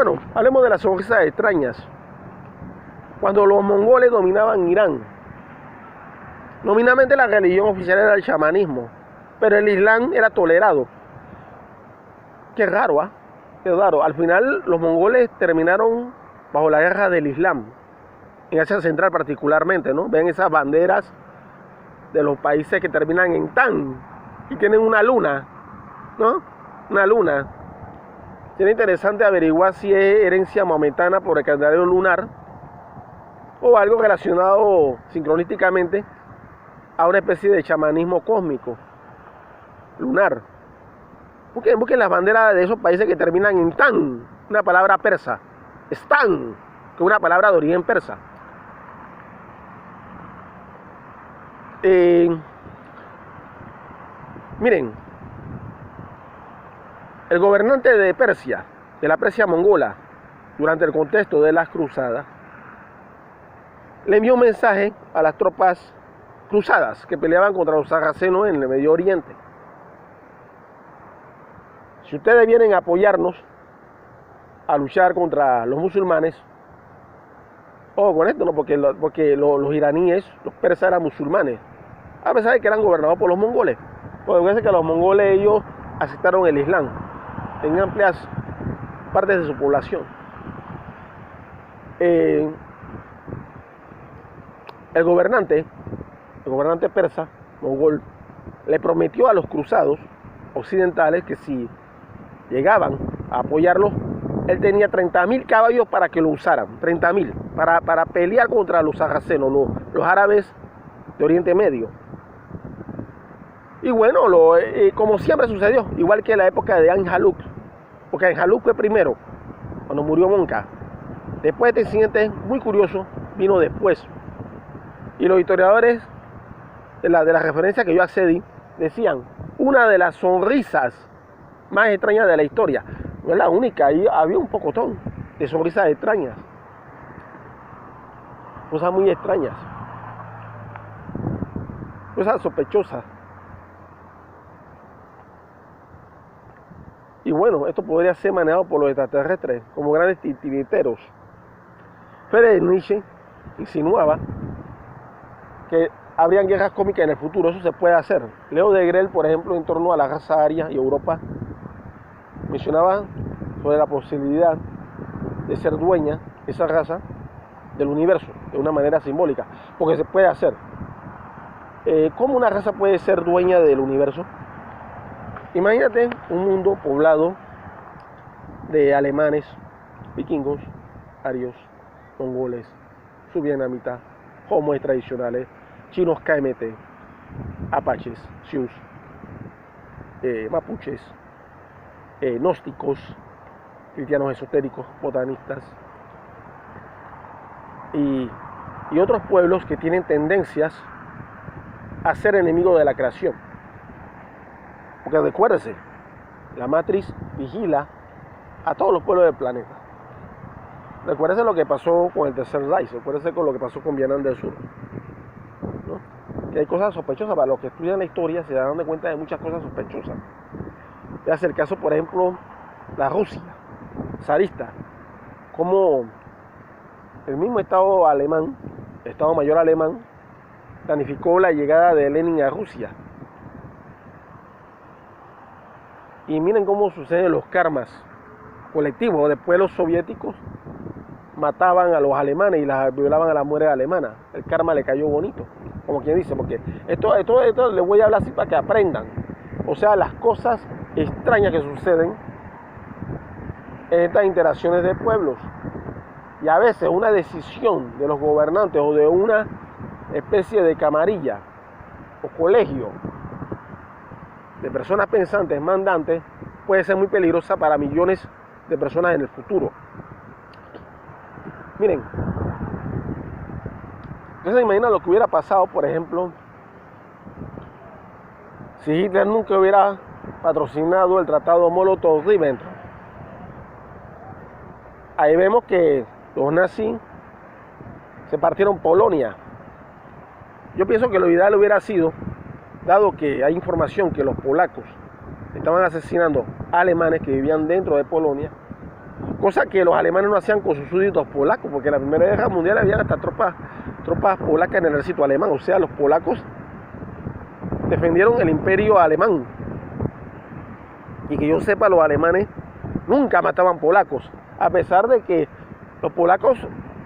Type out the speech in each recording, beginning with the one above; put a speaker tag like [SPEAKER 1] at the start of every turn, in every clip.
[SPEAKER 1] Bueno, hablemos de las sonrisas extrañas. Cuando los mongoles dominaban Irán, nominalmente la religión oficial era el chamanismo, pero el Islam era tolerado. Qué raro, ¿ah? Qué raro. Al final los mongoles terminaron bajo la guerra del Islam, en Asia Central particularmente, ¿no? Ven esas banderas de los países que terminan en Tan y tienen una luna, ¿no? Una luna. Sería interesante averiguar si es herencia maometana por el calendario lunar o algo relacionado sincronísticamente a una especie de chamanismo cósmico lunar. Busquen las banderas de esos países que terminan en Tan, una palabra persa. Stan, que es una palabra de origen persa. Miren, el gobernante de Persia, de la Persia mongola, durante el contexto de las cruzadas, le envió un mensaje a las tropas cruzadas que peleaban contra los sarracenos en el Medio Oriente. Si ustedes vienen a apoyarnos a luchar contra los musulmanes, ojo con esto, ¿no? porque los iraníes, los persas eran musulmanes, a pesar de que eran gobernados por los mongoles. Porque parece que los mongoles ellos aceptaron el Islam en amplias partes de su población. El gobernante persa, mongol, le prometió a los cruzados occidentales que si llegaban a apoyarlos, él tenía 30.000 caballos para que lo usaran, 30.000, para pelear contra los sarracenos, los árabes de Oriente Medio. Y bueno, como siempre sucedió, igual que en la época de An-Haluk, porque An-Haluk fue primero, cuando murió Monca. Después este incidente muy curioso vino después. Y los historiadores de la referencia que yo accedí decían, una de las sonrisas más extrañas de la historia. No es la única, ahí había un pocotón de sonrisas extrañas. Cosas muy extrañas. Cosas sospechosas. Y bueno, esto podría ser manejado por los extraterrestres como grandes titiriteros. Friedrich Nietzsche insinuaba que habrían guerras cósmicas en el futuro. Eso se puede hacer. Leo de Grell, por ejemplo, en torno a la raza aria y Europa, mencionaba sobre la posibilidad de ser dueña esa raza del universo de una manera simbólica, porque se puede hacer. ¿Cómo una raza puede ser dueña del universo? Imagínate un mundo poblado de alemanes, vikingos, arios, mongoles, subvietnamitas, homoes tradicionales, chinos KMT, apaches, sioux, mapuches, gnósticos, cristianos esotéricos, botanistas y otros pueblos que tienen tendencias a ser enemigos de la creación. Porque recuérdese, la matriz vigila a todos los pueblos del planeta. Recuérdese lo que pasó con el Tercer Reich, recuérdese con lo que pasó con Vietnam del Sur, ¿no? Que hay cosas sospechosas. Para los que estudian la historia se dan cuenta de muchas cosas sospechosas. Voy a hacer caso, por ejemplo, la Rusia zarista, como el mismo Estado alemán, Estado Mayor alemán, planificó la llegada de Lenin a Rusia. Y miren cómo suceden los karmas colectivos. Después los soviéticos mataban a los alemanes y las violaban a las mujeres alemanas. El karma le cayó bonito, como quien dice, porque esto les voy a hablar así para que aprendan. O sea, las cosas extrañas que suceden en estas interacciones de pueblos. Y a veces una decisión de los gobernantes o de una especie de camarilla o colegio de personas pensantes, mandantes, puede ser muy peligrosa para millones de personas en el futuro. Miren, ¿ustedes se imaginan lo que hubiera pasado, por ejemplo, si Hitler nunca hubiera patrocinado el tratado Molotov-Ribbentrop? Ahí vemos que los nazis se partieron Polonia. Yo pienso que lo ideal hubiera sido, dado que hay información que los polacos estaban asesinando a alemanes que vivían dentro de Polonia, cosa que los alemanes no hacían con sus súbditos polacos, porque en la Primera Guerra Mundial había hasta tropas polacas en el ejército alemán. O sea, los polacos defendieron el imperio alemán. Y que yo sepa, los alemanes nunca mataban polacos, a pesar de que los polacos,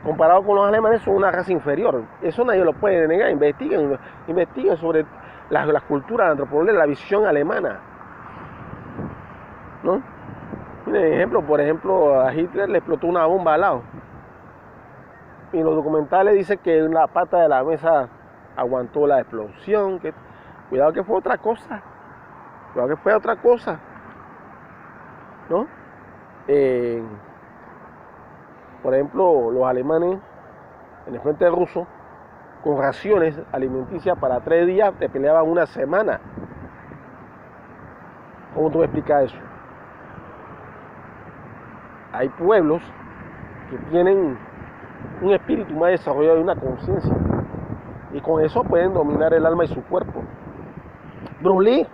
[SPEAKER 1] comparados con los alemanes, son una raza inferior. Eso nadie lo puede negar. Investiguen sobre las culturas, la antropología, la visión alemana, ¿no? Miren, por ejemplo, a Hitler le explotó una bomba al lado. Y en los documentales dice que la pata de la mesa aguantó la explosión. Cuidado que fue otra cosa. ¿No? Por ejemplo, los alemanes en el frente ruso, con raciones alimenticias para 3 días, te peleaban una semana. ¿Cómo tú me explicas eso? Hay pueblos que tienen un espíritu más desarrollado y una conciencia, y con eso pueden dominar el alma y su cuerpo. Bruce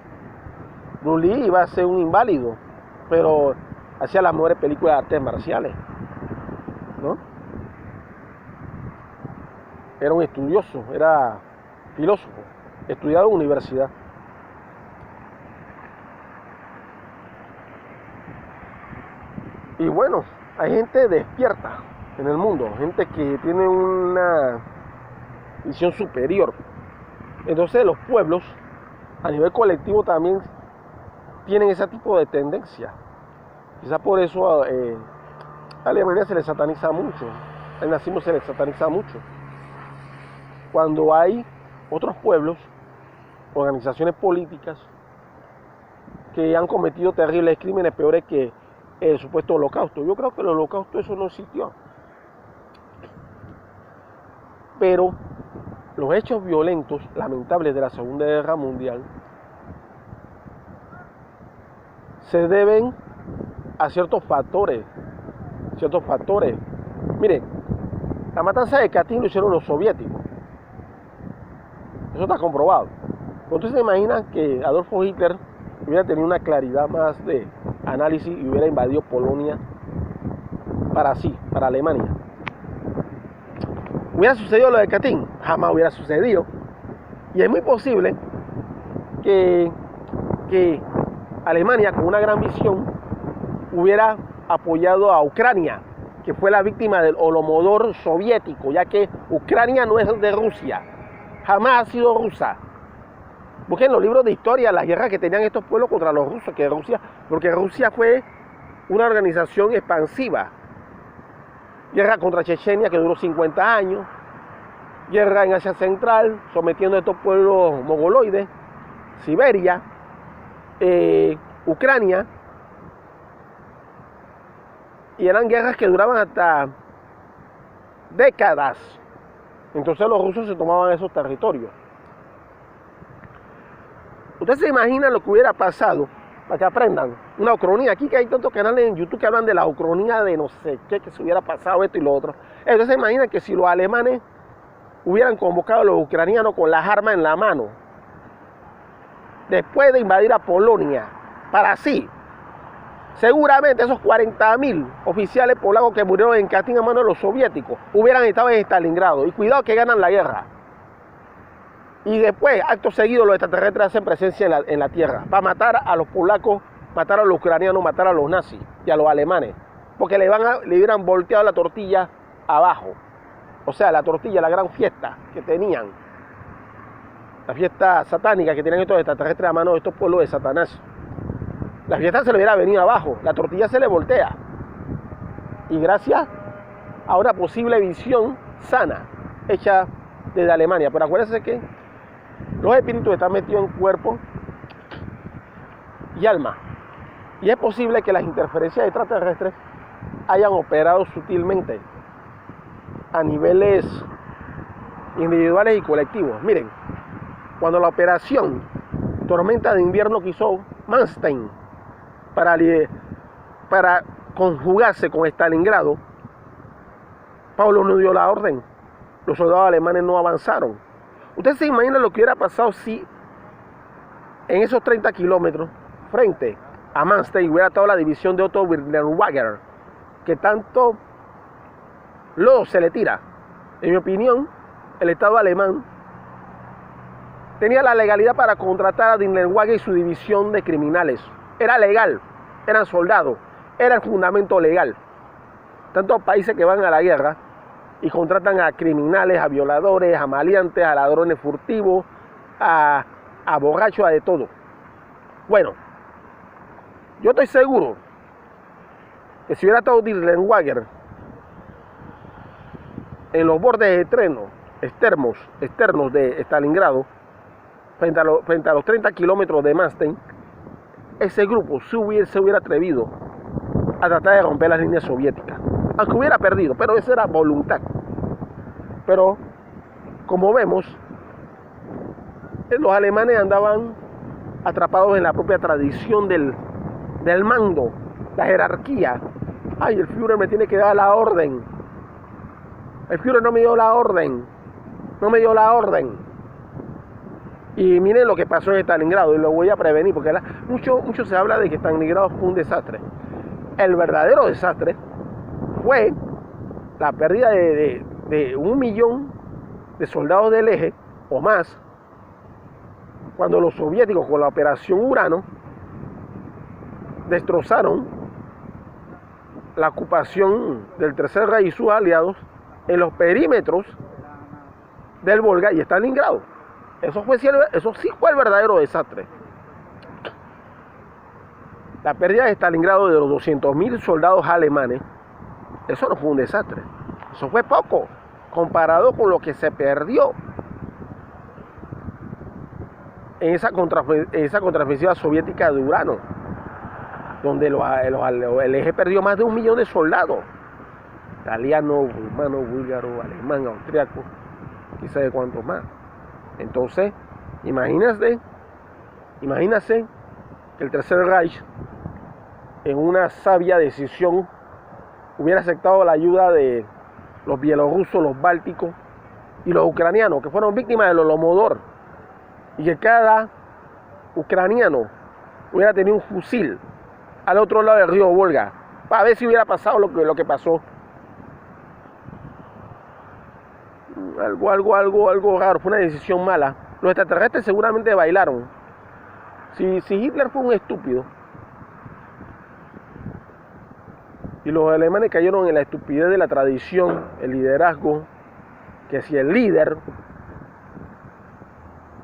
[SPEAKER 1] Lee iba a ser un inválido, pero hacía las mejores películas de artes marciales, ¿no? Era un estudioso, era filósofo, estudiado en universidad. Y bueno, hay gente despierta en el mundo, gente que tiene una visión superior. Entonces los pueblos, a nivel colectivo, también tienen ese tipo de tendencia. Quizás por eso a Alemania se le sataniza mucho, al nazismo se le sataniza mucho. Cuando hay otros pueblos, organizaciones políticas, que han cometido terribles crímenes peores que el supuesto holocausto. Yo creo que el holocausto eso no existió. Pero los hechos violentos, lamentables de la Segunda Guerra Mundial, se deben a ciertos factores. Miren, la matanza de Katyn lo hicieron los soviéticos. Eso está comprobado. Entonces se imaginan que Adolfo Hitler hubiera tenido una claridad más de análisis y hubiera invadido Polonia para Alemania. ¿Hubiera sucedido lo de Katyn? Jamás hubiera sucedido. Y es muy posible que Alemania, con una gran visión, hubiera apoyado a Ucrania, que fue la víctima del Holodomor soviético, ya que Ucrania no es de Rusia, jamás ha sido rusa. Busquen los libros de historia las guerras que tenían estos pueblos contra los rusos, porque Rusia fue una organización expansiva. Guerra contra Chechenia, que duró 50 años, guerra en Asia Central, sometiendo a estos pueblos mongoloides, Siberia, Ucrania, y eran guerras que duraban hasta décadas. Entonces los rusos se tomaban esos territorios. Ustedes se imaginan lo que hubiera pasado, para que aprendan, una ucronía. Aquí que hay tantos canales en YouTube que hablan de la ucronía de no sé qué, que se hubiera pasado esto y lo otro. Entonces se imaginan que si los alemanes hubieran convocado a los ucranianos con las armas en la mano, después de invadir a Polonia, para así, seguramente esos 40.000 oficiales polacos que murieron en Katyn a manos de los soviéticos hubieran estado en Stalingrado. Y cuidado que ganan la guerra. Y después, acto seguido, los extraterrestres hacen presencia en la tierra para matar a los polacos, matar a los ucranianos, matar a los nazis y a los alemanes. Porque le hubieran volteado la tortilla abajo. O sea, la tortilla, la gran fiesta que tenían, la fiesta satánica que tenían estos extraterrestres a mano de estos pueblos de Satanás. La fiesta se le hubiera venido abajo, la tortilla se le voltea. Y gracias a una posible visión sana hecha desde Alemania. Pero acuérdense que los espíritus están metidos en cuerpo y alma. Y es posible que las interferencias extraterrestres hayan operado sutilmente a niveles individuales y colectivos. Miren, cuando la operación Tormenta de Invierno que hizo Manstein para conjugarse con Stalingrado, Pablo no dio la orden. Los soldados alemanes no avanzaron. Ustedes se imaginan lo que hubiera pasado si en esos 30 kilómetros frente a Manstein hubiera estado la división de Otto Birnenwager, que tanto lodo se le tira. En mi opinión, el Estado alemán tenía la legalidad para contratar a Dinkelwager y su división de criminales. Era legal, eran soldados, era el fundamento legal. Tantos países que van a la guerra y contratan a criminales, a violadores, a maleantes, a ladrones furtivos, a borrachos, a de todo. Bueno, yo estoy seguro que si hubiera estado Dinkelwager en los bordes externos de Stalingrado, frente a los 30 kilómetros de Manstein, ese grupo se hubiera atrevido a tratar de romper las líneas soviéticas, aunque hubiera perdido, pero esa era voluntad. Pero, como vemos, los alemanes andaban atrapados en la propia tradición del mando, la jerarquía. Ay, el Führer me tiene que dar la orden. El Führer no me dio la orden. No me dio la orden. Y miren lo que pasó en Stalingrado, y lo voy a prevenir, porque mucho se habla de que Stalingrado fue un desastre. El verdadero desastre fue la pérdida de 1 millón de soldados del eje o más, cuando los soviéticos con la operación Urano destrozaron la ocupación del Tercer Reich y sus aliados en los perímetros del Volga y Stalingrado. Eso sí fue el verdadero desastre. La pérdida de Stalingrado de los 200.000 soldados alemanes, eso no fue un desastre. Eso fue poco comparado con lo que se perdió en esa contraofensiva soviética de Urano, donde el eje perdió más de 1 millón de soldados. Italiano, rumano, búlgaro, alemán, austriaco, quizá de cuántos más. Entonces, imagínense que el Tercer Reich, en una sabia decisión, hubiera aceptado la ayuda de los bielorrusos, los bálticos y los ucranianos, que fueron víctimas del Holodomor, y que cada ucraniano hubiera tenido un fusil al otro lado del río Volga, para ver si hubiera pasado lo que pasó. Algo raro, fue una decisión mala. Los extraterrestres seguramente bailaron. Si Hitler fue un estúpido y los alemanes cayeron en la estupidez de la tradición, el liderazgo, que si el líder,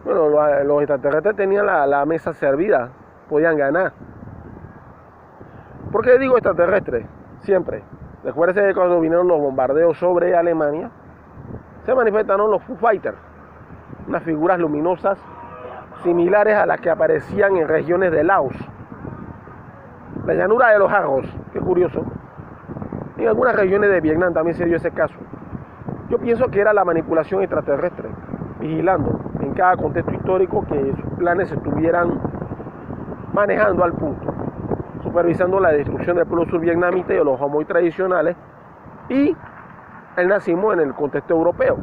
[SPEAKER 1] bueno, los extraterrestres tenían la mesa servida, podían ganar. ¿Por qué digo extraterrestres? Siempre. Recuérdense que cuando vinieron los bombardeos sobre Alemania, se manifestaron los Foo Fighters, unas figuras luminosas similares a las que aparecían en regiones de Laos, la llanura de los Argos, qué curioso. En algunas regiones de Vietnam también se dio ese caso. Yo pienso que era la manipulación extraterrestre, vigilando en cada contexto histórico que sus planes se estuvieran manejando al punto, supervisando la destrucción del pueblo survietnamita y de los homoy tradicionales y el nazismo en el contexto europeo.